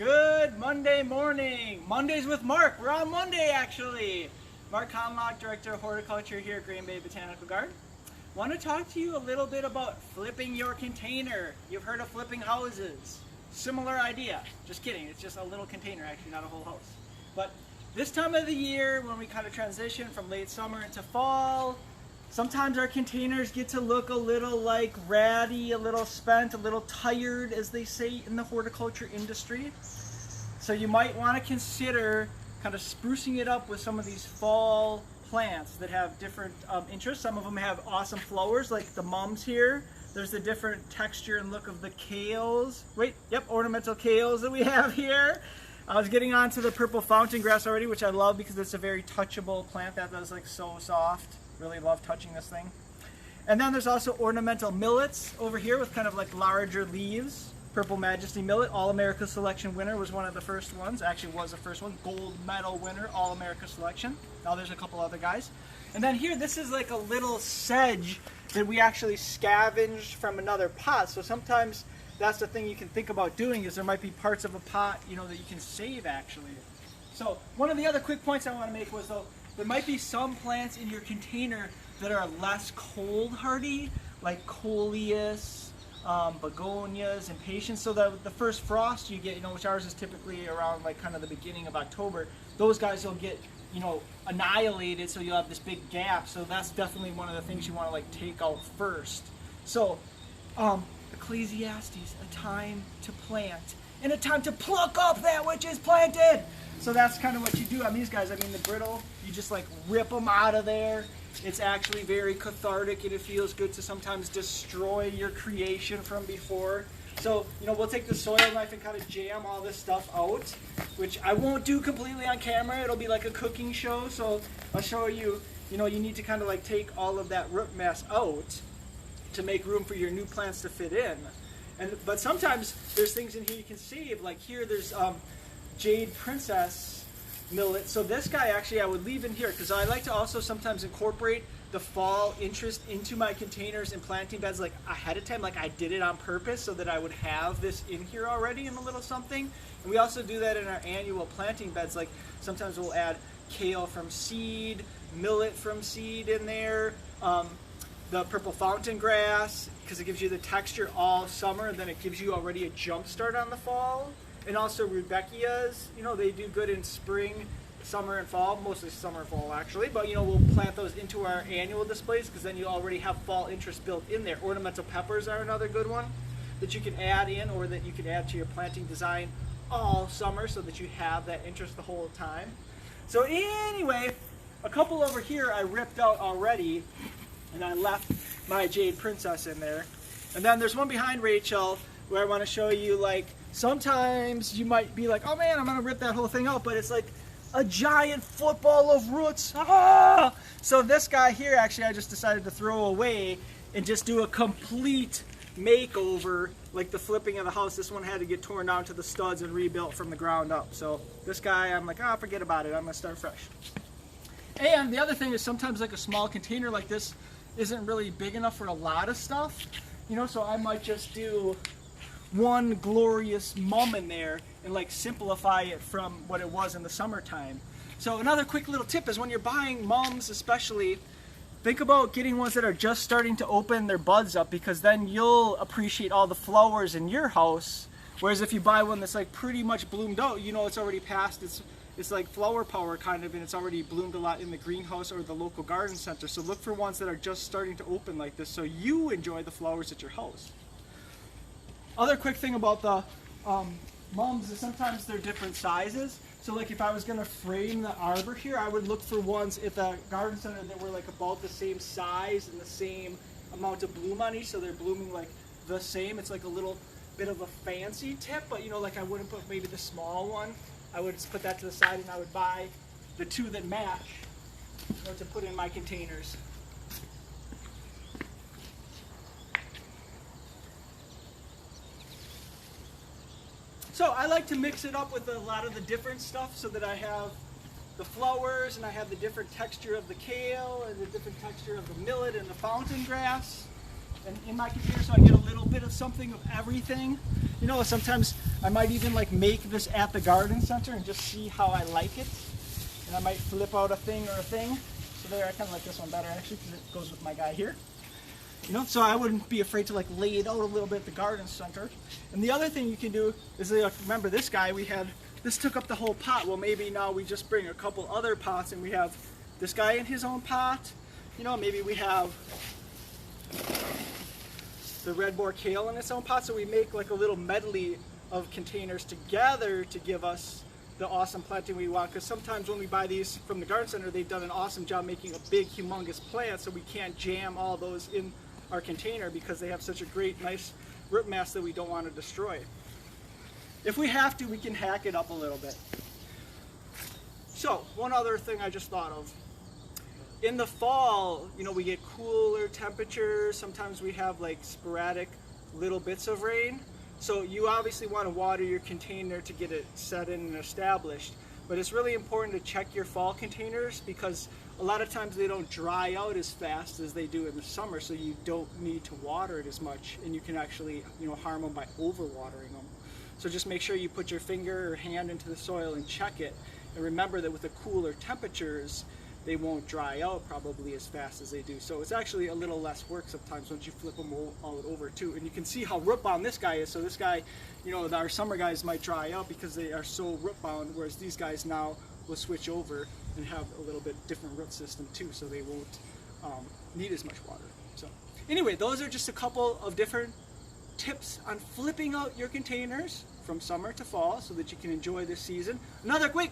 Good Monday morning. Mondays with Mark. We're on Monday actually. Mark Conlock, Director of Horticulture here at Green Bay Botanical Garden. Want to talk to you a little bit about flipping your container. You've heard of flipping houses. Similar idea. Just kidding. It's just a little container, actually, not a whole house. But this time of the year, when we kind of transition from late summer into fall, sometimes our containers get to look a little like ratty, a little spent, a little tired, as they say in the horticulture industry. So you might want to consider kind of sprucing it up with some of these fall plants that have different interests. Some of them have awesome flowers, like the mums here. There's the different texture and look of the kales. Ornamental kales that we have here. I was getting onto the purple fountain grass already, which I love because it's a very touchable plant that is like so soft. Really love touching this thing. And then there's also ornamental millets over here with kind of like larger leaves. Purple Majesty millet, All-America Selection winner, was one of the first ones. Actually was the first one. Gold medal winner, All-America Selection. Now there's a couple other guys. And then here, this is like a little sedge that we actually scavenged from another pot. So sometimes that's the thing you can think about doing, is there might be parts of a pot, you know, that you can save actually. So one of the other quick points I want to make was, though, there might be some plants in your container that are less cold hardy, like coleus, begonias, and patience. So that the first frost you get, you know, which ours is typically around like kind of the beginning of October, those guys will get, you know, annihilated, so you'll have this big gap. So that's definitely one of the things you want to like take out first. So Ecclesiastes, a time to plant and a time to pluck up that which is planted. So that's kind of what you do on these guys. I mean, the brittle, you just like rip them out of there. It's actually very cathartic, and it feels good to sometimes destroy your creation from before. So, you know, we'll take the soil knife and kind of jam all this stuff out, which I won't do completely on camera. It'll be like a cooking show. So I'll show you, you know, you need to kind of like take all of that root mass out to make room for your new plants to fit in. But sometimes there's things in here you can save. Like here, there's Jade Princess millet. So this guy actually I would leave in here because I like to also sometimes incorporate the fall interest into my containers and planting beds like ahead of time. Like I did it on purpose so that I would have this in here already in a little something. And we also do that in our annual planting beds. Like sometimes we'll add kale from seed, millet from seed in there, the purple fountain grass, because it gives you the texture all summer, and then it gives you already a jump start on the fall. And also rudbeckias, you know, they do good in spring, summer, and fall, mostly summer and fall actually, but you know, we'll plant those into our annual displays because then you already have fall interest built in there. Ornamental peppers are another good one that you can add in, or that you can add to your planting design all summer so that you have that interest the whole time. So anyway, a couple over here I ripped out already, and I left my Jade Princess in there. And then there's one behind Rachel where I want to show you, like, sometimes you might be like, oh man, I'm gonna rip that whole thing out, but it's like a giant football of roots. Ah! So this guy here, actually, I just decided to throw away and just do a complete makeover, like the flipping of the house. This one had to get torn down to the studs and rebuilt from the ground up. So this guy, I'm like, oh, forget about it. I'm gonna start fresh. And the other thing is sometimes like a small container like this isn't really big enough for a lot of stuff, you know, so I might just do one glorious mum in there and like simplify it from what it was in the summertime. So another quick little tip is when you're buying mums especially, think about getting ones that are just starting to open their buds up, because then you'll appreciate all the flowers in your house. Whereas if you buy one that's like pretty much bloomed out, you know, it's already past it's like flower power kind of, and it's already bloomed a lot in the greenhouse or the local garden center. So look for ones that are just starting to open like this so you enjoy the flowers at your house. Other quick thing about the mums is sometimes they're different sizes. So like if I was going to frame the arbor here, I would look for ones at the garden center that were like about the same size and the same amount of bloom on each, so they're blooming like the same. It's like a little bit of a fancy tip, but you know, like I wouldn't put maybe the small one. I would just put that to the side, and I would buy the two that match, you know, to put in my containers. So I like to mix it up with a lot of the different stuff so that I have the flowers, and I have the different texture of the kale, and the different texture of the millet and the fountain grass. And in my container, so I get a little bit of something of everything. You know, sometimes I might even like make this at the garden center and just see how I like it. And I might flip out a thing or a thing. So there, I kind of like this one better actually because it goes with my guy here. You know, so I wouldn't be afraid to like lay it out a little bit at the garden center. And the other thing you can do is, like, remember this guy, this took up the whole pot. Well, maybe now we just bring a couple other pots and we have this guy in his own pot. You know, maybe we have the red boar kale in its own pot. So we make like a little medley of containers together to give us the awesome planting we want. Because sometimes when we buy these from the garden center, they've done an awesome job making a big, humongous plant, so we can't jam all those in our container because they have such a great, nice root mass that we don't want to destroy. If we have to, we can hack it up a little bit. So, one other thing I just thought of. In the fall, you know, we get cooler temperatures. Sometimes we have like sporadic little bits of rain. So you obviously want to water your container to get it set in and established. But it's really important to check your fall containers because a lot of times they don't dry out as fast as they do in the summer, so you don't need to water it as much, and you can actually, you know, harm them by overwatering them. So just make sure you put your finger or hand into the soil and check it. And remember that with the cooler temperatures, they won't dry out probably as fast as they do. So it's actually a little less work sometimes once you flip them all over too. And you can see how root bound this guy is. So this guy, you know, our summer guys might dry out because they are so root bound, whereas these guys now will switch over and have a little bit different root system too, so they won't need as much water. So anyway, those are just a couple of different tips on flipping out your containers from summer to fall so that you can enjoy this season. Another quick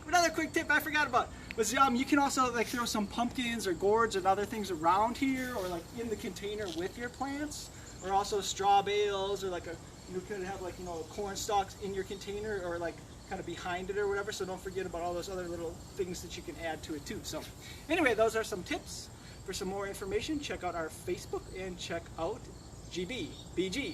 tip I forgot about was you can also like throw some pumpkins or gourds and other things around here or like in the container with your plants, or also straw bales, or like you could have like, you know, corn stalks in your container or like kind of behind it or whatever. So don't forget about all those other little things that you can add to it too. So anyway, those are some tips. For some more information, check out our Facebook and check out gbbg.org.